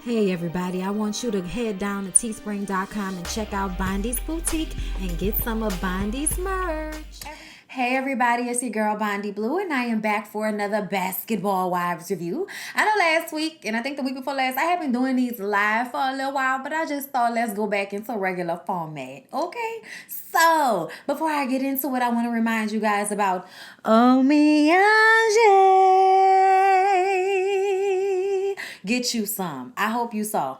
Hey everybody, I want you to head down to teespring.com and check out Bondy's Boutique and get some of Bondy's merch. Hey everybody, it's your girl Bondy Blue, and I am back for another Basketball Wives review. I know last week, and I think the week before last, I have been doing these live for a little while, but I just thought let's go back into regular format, okay? So, before I get into it, I want to remind you guys about Omiage. Get you some. I hope you saw.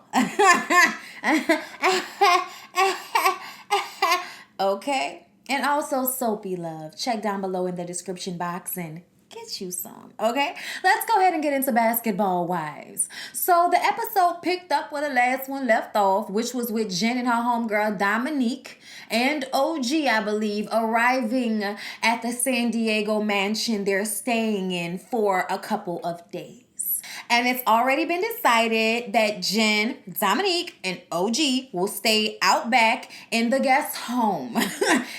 Okay? And also Soapy Luv. Check down below in the description box and get you some, okay? Let's go ahead and get into Basketball Wives. So the episode picked up where the last one left off, which was with Jen and her homegirl Dominique and OG, I believe, arriving at the San Diego mansion they're staying in for a couple of days. And it's already been decided that Jen, Dominique, and OG will stay out back in the guest home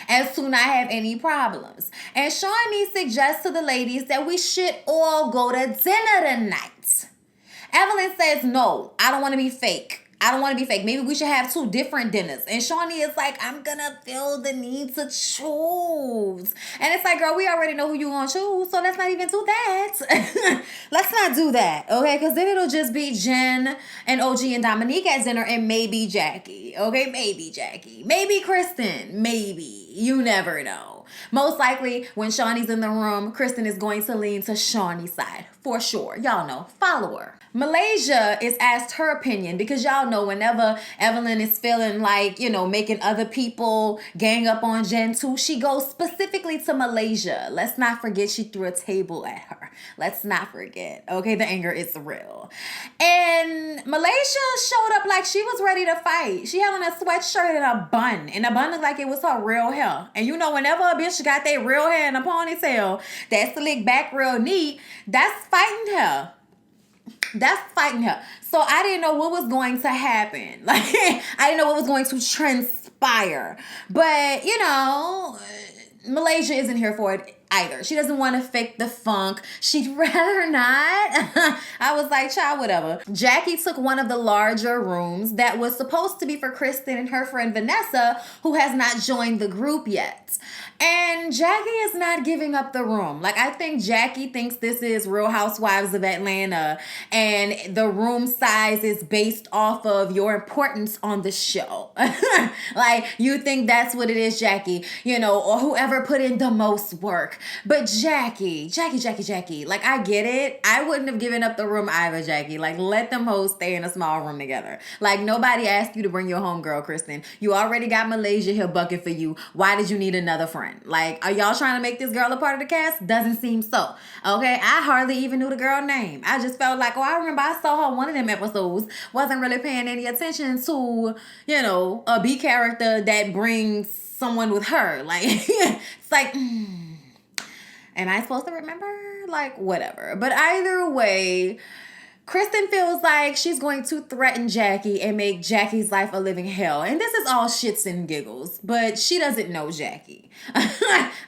as soon as I have any problems. And Shawnee suggests to the ladies that we should all go to dinner tonight. Evelyn says, no, I don't want to be fake. I don't want to be fake. Maybe we should have 2 different dinners. And Shawnee is like, I'm going to feel the need to choose. And it's like, girl, we already know who you going to choose. So let's not even do that. Let's not do that. Okay? Because then it'll just be Jen and OG and Dominique at dinner and maybe Jackie. Okay? Maybe Jackie. Maybe Kristen. Maybe. You never know. Most likely, when Shawnee's in the room, Kristen is going to lean to Shawnee's side. For sure. Y'all know. Follow her. Malaysia is asked her opinion because y'all know whenever Evelyn is feeling like, making other people gang up on Jen too, she goes specifically to Malaysia. Let's not forget she threw a table at her. Let's not forget. Okay, the anger is real. And Malaysia showed up like she was ready to fight. She had on a sweatshirt and a bun. And the bun looked like it was her real hair. And whenever a bitch got that real hair in a ponytail, that slick back real neat, that's fighting her. That's fighting her. So I didn't know what was going to happen. Like, I didn't know what was going to transpire. But, Malaysia isn't here for it either. She doesn't want to fake the funk. She'd rather not. I was like, child, whatever. Jackie took one of the larger rooms that was supposed to be for Kristen and her friend Vanessa, who has not joined the group yet. And Jackie is not giving up the room. Like, I think Jackie thinks this is Real Housewives of Atlanta, and the room size is based off of your importance on the show. Like, you think that's what it is, Jackie, or whoever put in the most work. But Jackie, like, I get it. I wouldn't have given up the room either, Jackie. Like, let them hoes stay in a small room together. Like, nobody asked you to bring your homegirl, Kristen. You already got Malaysia here bucking for you. Why did you need another friend? Like, are y'all trying to make this girl a part of the cast? Doesn't seem so. Okay, I hardly even knew the girl name. I just felt like, I remember I saw her one of them episodes. Wasn't really paying any attention to, a B character that brings someone with her. Like, it's like, am I supposed to remember? Like, whatever. But either way, Kristen feels like she's going to threaten Jackie and make Jackie's life a living hell. And this is all shits and giggles, but she doesn't know Jackie.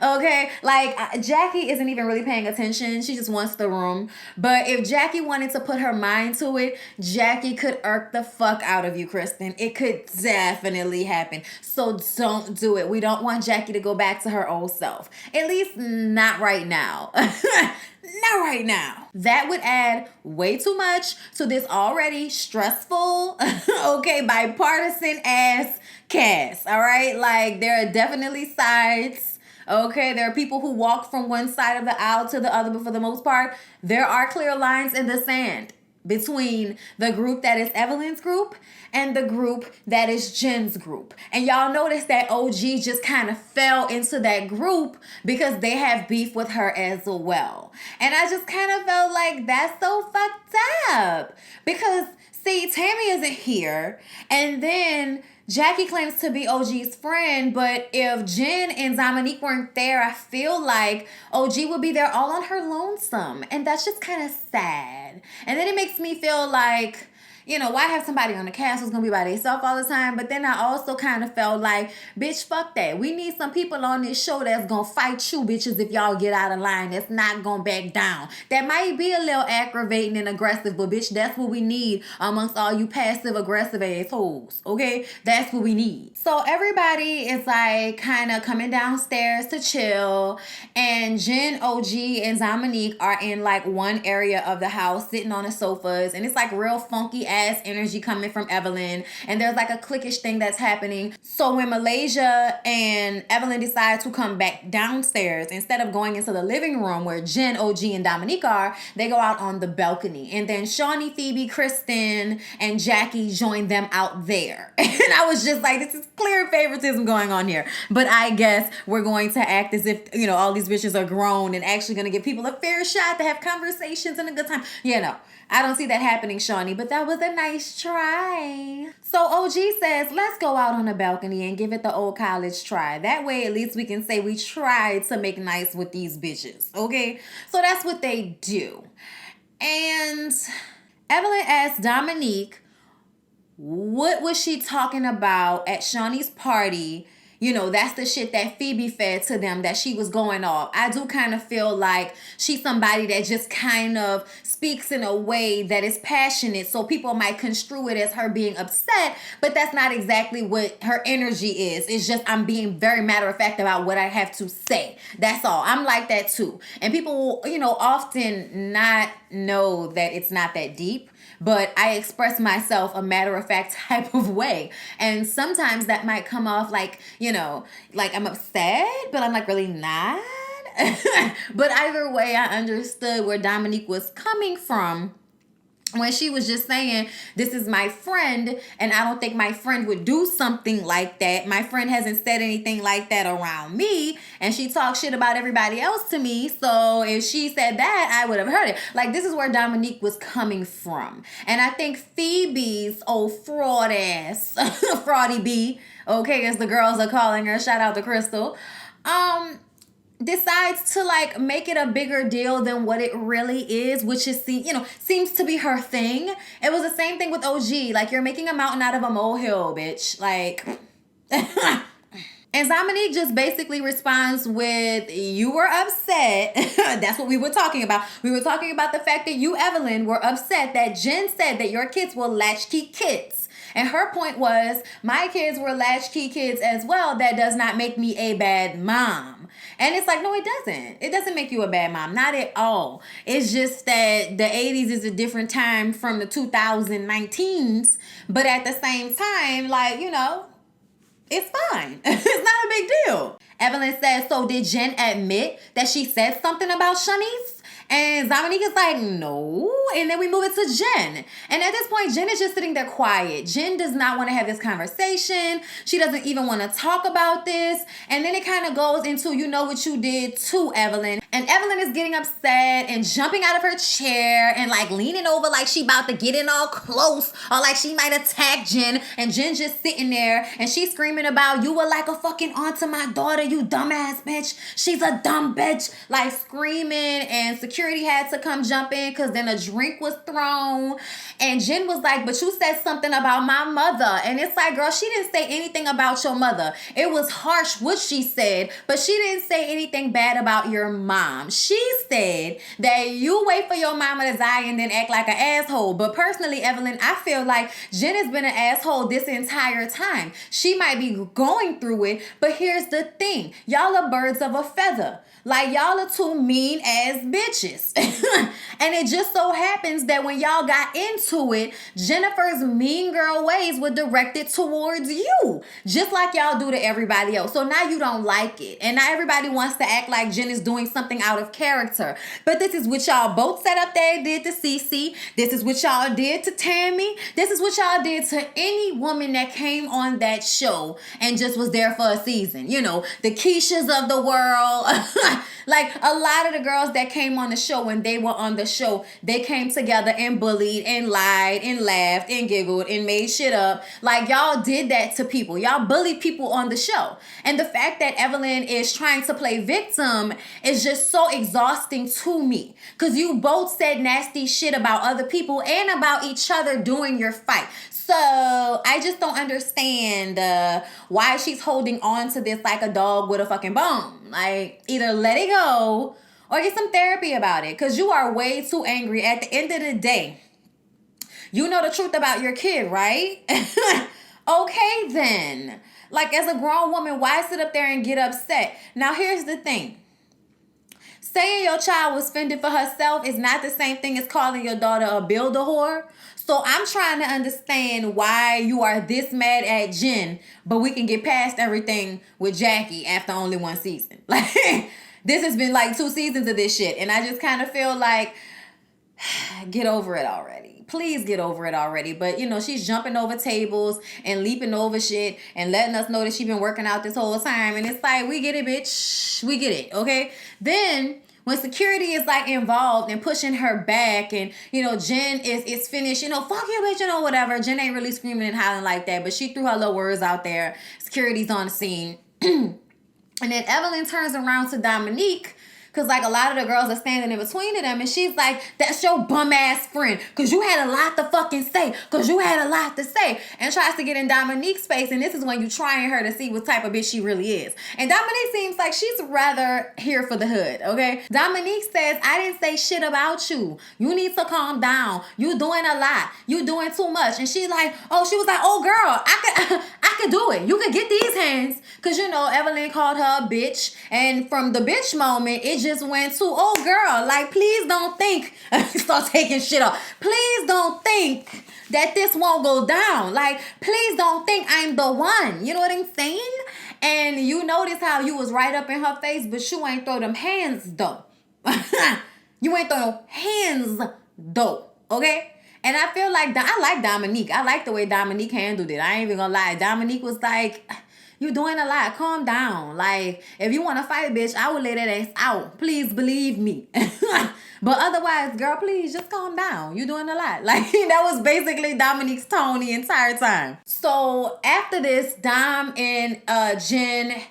Okay? Like, Jackie isn't even really paying attention. She just wants the room. But if Jackie wanted to put her mind to it, Jackie could irk the fuck out of you, Kristen. It could definitely happen. So don't do it. We don't want Jackie to go back to her old self. At least not right now. Not right now. That would add way too much to this already stressful, bipartisan ass cast. All right. Like, there are definitely sides. Okay. There are people who walk from one side of the aisle to the other, but for the most part, there are clear lines in the sand between the group that is Evelyn's group and the group that is Jen's group. And y'all notice that OG just kind of fell into that group because they have beef with her as well. And I just kind of felt like that's so fucked up. Because, see, Tammy isn't here. And then Jackie claims to be OG's friend, but if Jen and Dominique weren't there, I feel like OG would be there all on her lonesome. And that's just kind of sad. And then it makes me feel like, you know, why have somebody on the cast who's gonna be by themselves all the time? But then I also kind of felt like, bitch, fuck that. We need some people on this show that's gonna fight you bitches if y'all get out of line. That's not gonna back down. That might be a little aggravating and aggressive, but bitch, that's what we need amongst all you passive aggressive assholes. Okay, that's what we need. So everybody is like kind of coming downstairs to chill, and Jen, OG, and Dominique are in like one area of the house sitting on the sofas, and it's like real funky ass energy coming from Evelyn, and there's like a cliquish thing that's happening. So when Malaysia and Evelyn decide to come back downstairs, instead of going into the living room where Jen, OG, and Dominique are, they go out on the balcony, and then Shawnee, Phoebe, Kristen, and Jackie join them out there. And I was just like, this is clear favoritism going on here. But I guess we're going to act as if, you know, all these bitches are grown and actually going to give people a fair shot to have conversations and a good time. You know, I don't see that happening, Shawnee, but that was a nice try. So OG says, let's go out on the balcony and give it the old college try. That way, at least we can say we tried to make nice with these bitches, okay? So that's what they do. And Evelyn asked Dominique, what was she talking about at Shawnee's party? You know, that's the shit that Phoebe fed to them, that she was going off. I do kind of feel like she's somebody that just kind of speaks in a way that is passionate, so people might construe it as her being upset, but that's not exactly what her energy is. It's just, I'm being very matter of fact about what I have to say. That's all. I'm like that too. And people will, you know, often not know that it's not that deep, but I express myself a matter-of-fact type of way. And sometimes that might come off like, you know, like I'm upset, but I'm like really not. But either way, I understood where Dominique was coming from when she was just saying, this is my friend, and I don't think my friend would do something like that. My friend hasn't said anything like that around me, and she talks shit about everybody else to me. So if she said that, I would have heard it. Like, this is where Dominique was coming from. And I think Phoebe's old fraud ass, Fraudy B, okay, as the girls are calling her, shout out to Crystal, decides to like make it a bigger deal than what it really is, which is, you know, seems to be her thing. It was the same thing with OG. Like, you're making a mountain out of a molehill, bitch. Like, and Dominique just basically responds with, you were upset. That's what we were talking about. We were talking about the fact that you, Evelyn, were upset that Jen said that your kids were latchkey kids. And her point was, my kids were latchkey kids as well. That does not make me a bad mom. And it's like, no, it doesn't. It doesn't make you a bad mom. Not at all. It's just that the 80s is a different time from the 2019s. But at the same time, like, you know, it's fine. It's not a big deal. Evelyn says, so did Jen admit that she said something about Shanice? And Dominique is like, no. And then we move it to Jen. And at this point, Jen is just sitting there quiet. Jen does not want to have this conversation. She doesn't even want to talk about this. And then it kind of goes into, you know what you did to Evelyn. And Evelyn is getting upset and jumping out of her chair and like leaning over like she about to get in all close, or like she might attack Jen. And Jen just sitting there and she's screaming about, you were like a fucking aunt to my daughter, you dumbass bitch. She's a dumb bitch. Like screaming, and security had to come jump in because then a drink was thrown. And Jen was like, but you said something about my mother. And it's like, girl, she didn't say anything about your mother. It was harsh what she said, but she didn't say anything bad about your mom. She said that you wait for your mama to die and then act like an asshole. But personally, Evelyn, I feel like Jen has been an asshole this entire time. She might be going through it, but here's the thing. Y'all are birds of a feather. Like, y'all are two mean ass bitches. And it just so happens that when y'all got into it, Jennifer's mean girl ways were directed towards you, just like y'all do to everybody else. So now you don't like it. And now everybody wants to act like Jen is doing something out of character. But this is what y'all both sat up there and did to Cece. This is what y'all did to Tammy. This is what y'all did to any woman that came on that show and just was there for a season. You know, the Keishas of the world. Like, a lot of the girls that came on the the show, when they were on the show, they came together and bullied and lied and laughed and giggled and made shit up. Like, y'all did that to people. Y'all bullied people on the show. And the fact that Evelyn is trying to play victim is just so exhausting to me. Because you both said nasty shit about other people and about each other during your fight. So I just don't understand why she's holding on to this like a dog with a fucking bone. Like, either let it go or get some therapy about it, because you are way too angry. At the end of the day, you know the truth about your kid, right? Okay, then. Like, as a grown woman, why sit up there and get upset? Now, here's the thing. Saying your child was fending for herself is not the same thing as calling your daughter a builder whore. So I'm trying to understand why you are this mad at Jen, but we can get past everything with Jackie after only one season. Like, this has been like 2 seasons of this shit, and I just kind of feel like, get over it already. Please get over it already. But, you know, she's jumping over tables and leaping over shit and letting us know that she's been working out this whole time. And it's like, we get it, bitch. We get it, okay? Then when security is like involved and pushing her back, and, you know, Jen is finished, you know, fuck you, bitch, you know, whatever. Jen ain't really screaming and howling like that, but she threw her little words out there. Security's on the scene. And then Evelyn turns around to Dominique, because, like, a lot of the girls are standing in between of them. And she's like, that's your bum-ass friend. Because you had a lot to fucking say. Because you had a lot to say. And tries to get in Dominique's face. And this is when you trying her to see what type of bitch she really is. And Dominique seems like she's rather here for the hood, okay? Dominique says, I didn't say shit about you. You need to calm down. You doing a lot. You doing too much. And she was like, oh, girl, I could do it. You could get these hands. Because, you know, Evelyn called her a bitch. And from the bitch moment, it just went to, oh girl, like, please don't think, start taking shit off. Please don't think that this won't go down. Like, please don't think I'm the one. You know what I'm saying? And you notice how you was right up in her face, but you ain't throw them hands though. You ain't throw no hands though. Okay? And I feel like, I like Dominique. I like the way Dominique handled it. I ain't even gonna lie. Dominique was like, you're doing a lot. Calm down. Like, if you want to fight, bitch, I will lay that ass out. Please believe me. But otherwise, girl, please just calm down. You're doing a lot. Like, that was basically Dominique's tone the entire time. So after this, Dom and Jen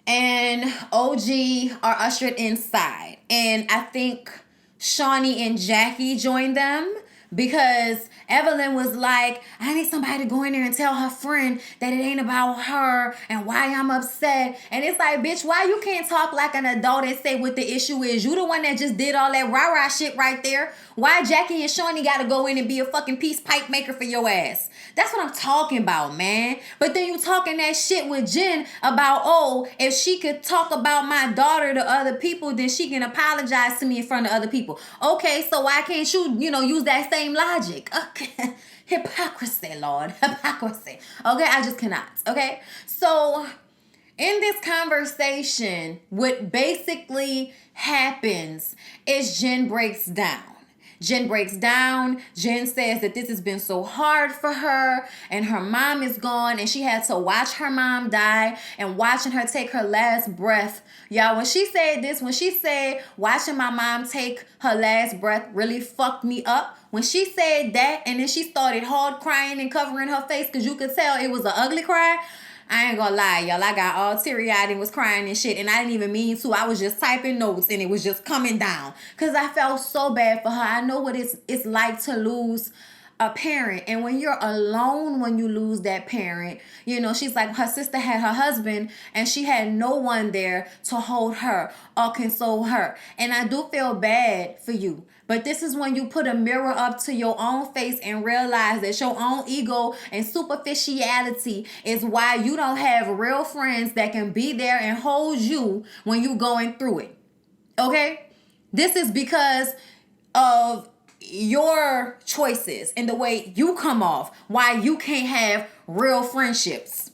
and OG are ushered inside. And I think Shawnee and Jackie joined them, because Evelyn was like, I need somebody to go in there and tell her friend that it ain't about her and why I'm upset. And it's like, bitch, why you can't talk like an adult and say what the issue is? You the one that just did all that rah-rah shit right there. Why Jackie and Shawnee got to go in and be a fucking peace pipe maker for your ass? That's what I'm talking about, man. But then you talking that shit with Jen about, oh, if she could talk about my daughter to other people, then she can apologize to me in front of other people. Okay, so why can't you, use that same logic? Okay. Hypocrisy, Lord. Hypocrisy. Okay, I just cannot. Okay? So in this conversation, what basically happens is Jen breaks down. Jen breaks down. Jen says that this has been so hard for her, and her mom is gone, and she had to watch her mom die and watching her take her last breath. Y'all, when she said this, when she said watching my mom take her last breath really fucked me up. When she said that, and then she started hard crying and covering her face, because you could tell it was an ugly cry. I ain't gonna lie, y'all. I got all teary-eyed and was crying and shit. And I didn't even mean to. I was just typing notes and it was just coming down. Because I felt so bad for her. I know what it's like to lose a parent. And when you're alone, when you lose that parent, she's like, her sister had her husband and she had no one there to hold her or console her. And I do feel bad for you. But this is when you put a mirror up to your own face and realize that your own ego and superficiality is why you don't have real friends that can be there and hold you when you're going through it. Okay? This is because of your choices and the way you come off, why you can't have real friendships.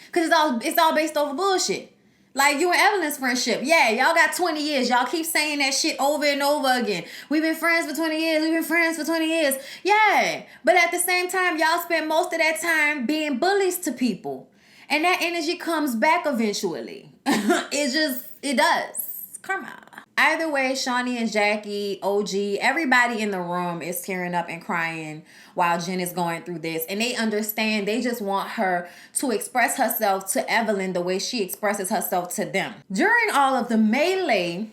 Because it's all based over bullshit. Like you and Evelyn's friendship. Yeah, y'all got 20 years. Y'all keep saying that shit over and over again. We've been friends for 20 years. We've been friends for 20 years. Yeah. But at the same time, y'all spend most of that time being bullies to people. And that energy comes back eventually. It does. Karma. Either way, Shawnee and Jackie, OG, everybody in the room is tearing up and crying while Jen is going through this. And they understand, they just want her to express herself to Evelyn the way she expresses herself to them. During all of the melee,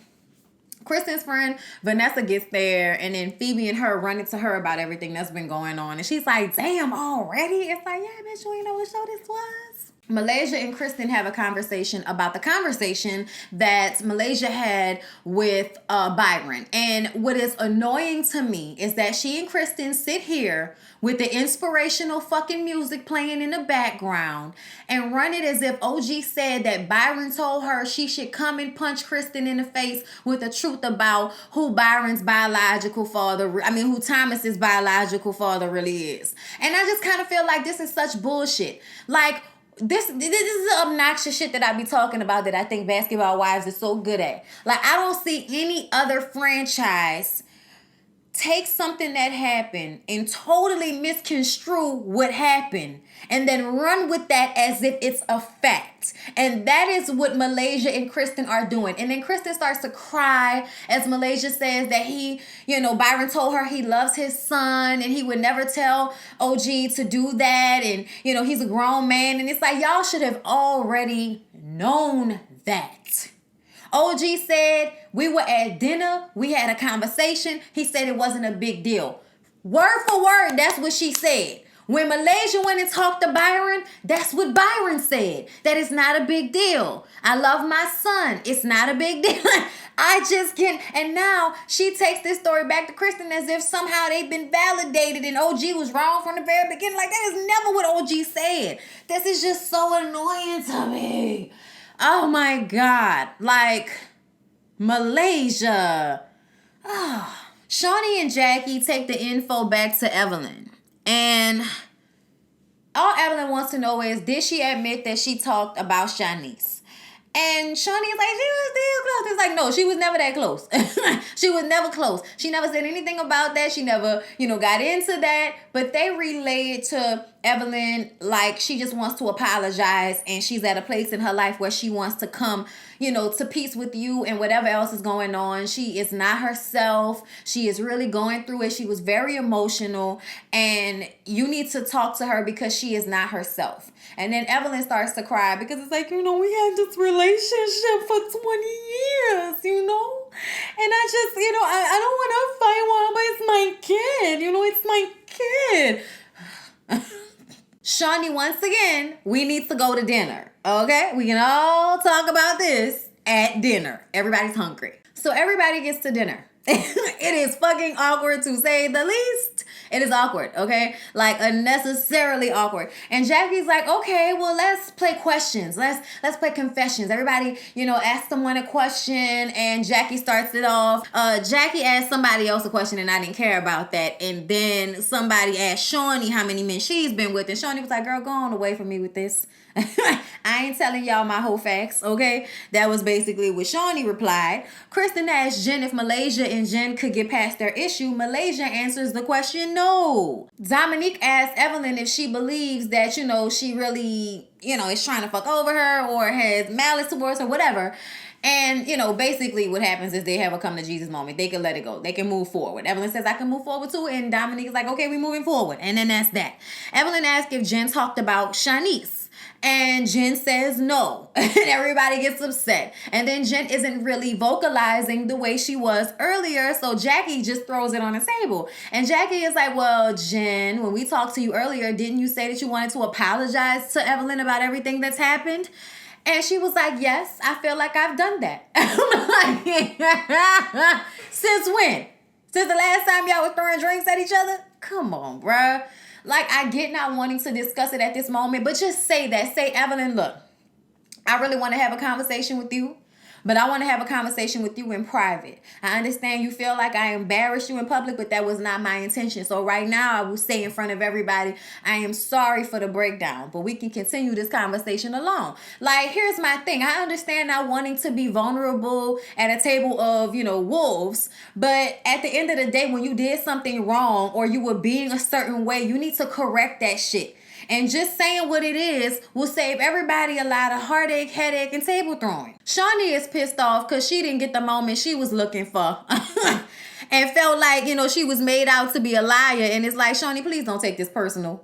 Kristen's friend Vanessa gets there, and then Phoebe and her run into her about everything that's been going on. And she's like, damn, already? It's like, yeah, bitch, you ain't know what show this was? Malaysia and Kristen have a conversation about the conversation that Malaysia had with Byron. And what is annoying to me is that she and Kristen sit here with the inspirational fucking music playing in the background and run it as if OG said that Byron told her she should come and punch Kristen in the face with the truth about who Byron's biological father, who Thomas's biological father really is. And I just kind of feel like this is such bullshit. Like, this is the obnoxious shit that I be talking about that I think Basketball Wives is so good at. Like, I don't see any other franchise take something that happened and totally misconstrue what happened and then run with that as if it's a fact. And that is what Malaysia and Kristen are doing. And then Kristen starts to cry as Malaysia says that Byron told her he loves his son and he would never tell OG to do that. And, he's a grown man. And it's like, y'all should have already known that. OG said we were at dinner. We had a conversation. He said it wasn't a big deal. Word for word, that's what she said. When Malaysia went and talked to Byron, that's what Byron said. That it's not a big deal. I love my son. It's not a big deal. I just can't. And now she takes this story back to Kristen as if somehow they've been validated and OG was wrong from the very beginning. Like, that is never what OG said. This is just so annoying to me. Oh my God. Like, Malaysia. Oh. Shawnee and Jackie take the info back to Evelyn. And all Evelyn wants to know is, did she admit that she talked about Shanice? And Shawnee's like, she was still close. It's like, no, she was never that close. She was never close. She never said anything about that. She never, got into that. But they relayed to Evelyn like she just wants to apologize and she's at a place in her life where she wants to come, to peace with you and whatever else is going on. She is not herself. She is really going through it. She was very emotional and you need to talk to her because she is not herself. And then Evelyn starts to cry because it's like, we had this relationship for 20 years, And I just, I don't want to fight one, but it's my kid, it's my kid. Shawnee, once again, we need to go to dinner, okay? We can all talk about this at dinner. Everybody's hungry. So everybody gets to dinner. It is fucking awkward to say the least. It is awkward, okay? Like, unnecessarily awkward. And Jackie's like, okay, well, let's play questions. Let's play confessions. Everybody, ask someone a question, and Jackie starts it off. Jackie asked somebody else a question, and I didn't care about that. And then somebody asked Shawnee how many men she's been with, and Shawnee was like, girl, go on away from me with this. I ain't telling y'all my whole facts, okay? That was basically what Shawnee replied. Kristen asked Jen if Malaysia and Jen could get past their issue. Malaysia answers the question no. Dominique asked Evelyn if she believes that, she really, is trying to fuck over her or has malice towards her, whatever. And, basically what happens is they have a come to Jesus moment. They can let it go. They can move forward. Evelyn says, I can move forward too. And Dominique is like, okay, we're moving forward. And then that's that. Evelyn asked if Jen talked about Shanice. And Jen says no. And everybody gets upset. And then Jen isn't really vocalizing the way she was earlier. So Jackie just throws it on the table. And Jackie is like, well, Jen, when we talked to you earlier, didn't you say that you wanted to apologize to Evelyn about everything that's happened? And she was like, yes, I feel like I've done that. Since when? Since the last time y'all was throwing drinks at each other? Come on, bruh. Like, I get not wanting to discuss it at this moment, but just say that. Say, Evelyn, look, I really want to have a conversation with you, but I want to have a conversation with you in private. I understand you feel like I embarrassed you in public, but that was not my intention. So right now, I will say in front of everybody, I am sorry for the breakdown, but we can continue this conversation alone. Like, here's my thing. I understand not wanting to be vulnerable at a table of, wolves, but at the end of the day, when you did something wrong or you were being a certain way, you need to correct that shit. And just saying what it is will save everybody a lot of heartache, headache, and table throwing. Shawnee is pissed off because she didn't get the moment she was looking for. And felt like, she was made out to be a liar. And it's like, Shawnee, please don't take this personal.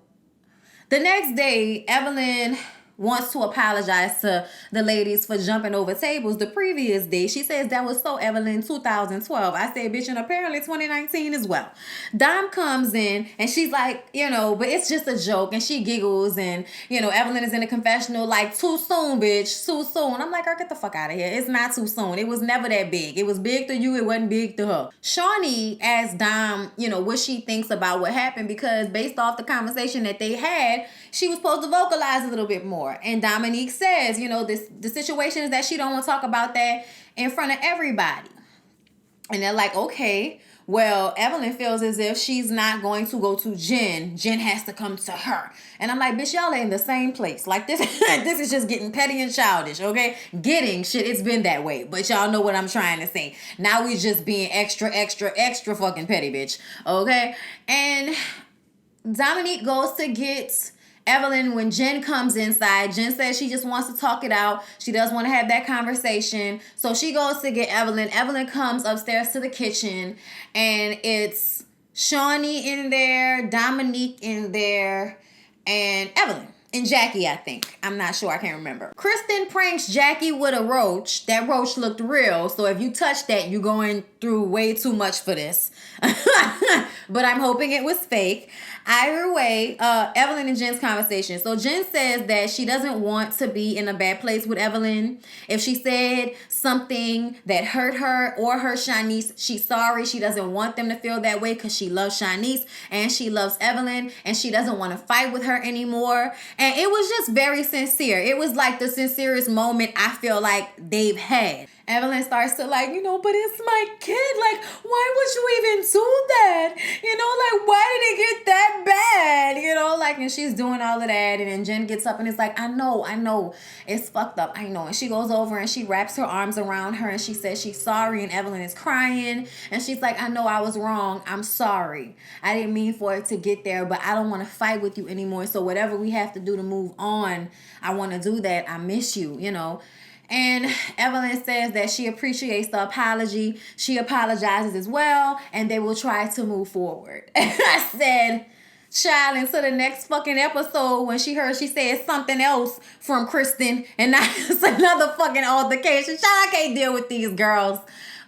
The next day, Evelyn wants to apologize to the ladies for jumping over tables the previous day. She says that was so Evelyn 2012. I said, bitch, and apparently 2019 as well. Dom comes in and she's like, but it's just a joke. And she giggles and, Evelyn is in the confessional like, too soon, bitch, too soon. I'm like, girl, get the fuck out of here. It's not too soon. It was never that big. It was big to you. It wasn't big to her. Shawnee asked Dom, what she thinks about what happened because based off the conversation that they had, she was supposed to vocalize a little bit more. And Dominique says, the situation is that she don't want to talk about that in front of everybody. And they're like, okay, well, Evelyn feels as if she's not going to go to Jen. Jen has to come to her. And I'm like, bitch, y'all are in the same place. Like this, this is just getting petty and childish, okay? Getting shit, it's been that way. But y'all know what I'm trying to say. Now we just being extra, extra, extra fucking petty, bitch. Okay? And Dominique goes to get Evelyn when Jen comes inside. Jen says she just wants to talk it out. She does want to have that conversation. So she goes to get Evelyn. Evelyn comes upstairs to the kitchen and it's Shawnee in there, Dominique in there, and Evelyn. And Jackie, I think. I'm not sure. I can't remember. Kristen pranks Jackie with a roach. That roach looked real. So if you touch that, you're going through way too much for this. But I'm hoping it was fake. Either way, Evelyn and Jen's conversation. So Jen says that she doesn't want to be in a bad place with Evelyn. If she said something that hurt her or hurt Shanice, she's sorry. She doesn't want them to feel that way because she loves Shanice and she loves Evelyn and she doesn't want to fight with her anymore. And it was just very sincere. It was like the sincerest moment I feel like they've had. Evelyn starts to like, but it's my kid. Like, why would you even do that? Like, why did it get that bad? And she's doing all of that. And then Jen gets up and is like, I know. It's fucked up. I know. And she goes over and she wraps her arms around her and she says she's sorry. And Evelyn is crying. And she's like, I know I was wrong. I'm sorry. I didn't mean for it to get there, but I don't want to fight with you anymore. So whatever we have to do to move on, I want to do that. I miss you, And Evelyn says that she appreciates the apology. She apologizes as well, and they will try to move forward. I said, child, into the next fucking episode when she said something else from Kristen, and now it's another fucking altercation. Child, I can't deal with these girls.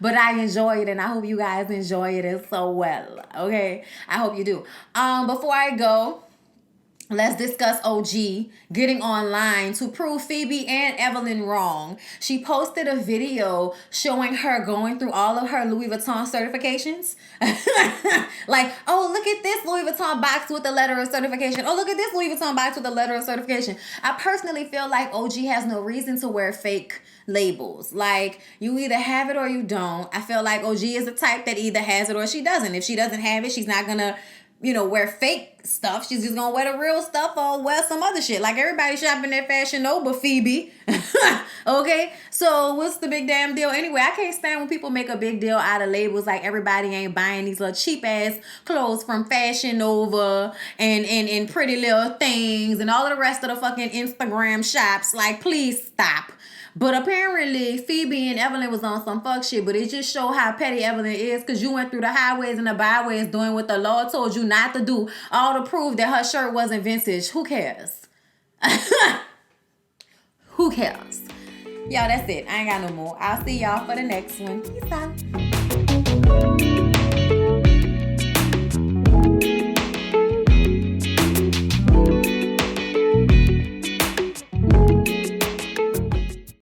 But I enjoy it, and I hope you guys enjoy it as so well. Okay? I hope you do. Before I go, let's discuss OG getting online to prove Phoebe and Evelyn wrong. She posted a video showing her going through all of her Louis Vuitton certifications. Like, oh, look at this Louis Vuitton box with the letter of certification. Oh, look at this Louis Vuitton box with the letter of certification. I personally feel like OG has no reason to wear fake labels. Like, you either have it or you don't. I feel like OG is the type that either has it or she doesn't. If she doesn't have it, she's not gonna wear fake stuff. She's just gonna wear the real stuff or wear some other shit. Like everybody shopping at Fashion Nova, Phoebe. Okay? So what's the big damn deal? Anyway, I can't stand when people make a big deal out of labels like everybody ain't buying these little cheap ass clothes from Fashion Nova and Pretty Little Things and all of the rest of the fucking Instagram shops. Like, please stop. But apparently, Phoebe and Evelyn was on some fuck shit. But it just showed how petty Evelyn is. Because you went through the highways and the byways doing what the Lord told you not to do. All to prove that her shirt wasn't vintage. Who cares? Who cares? Y'all, that's it. I ain't got no more. I'll see y'all for the next one. Peace out.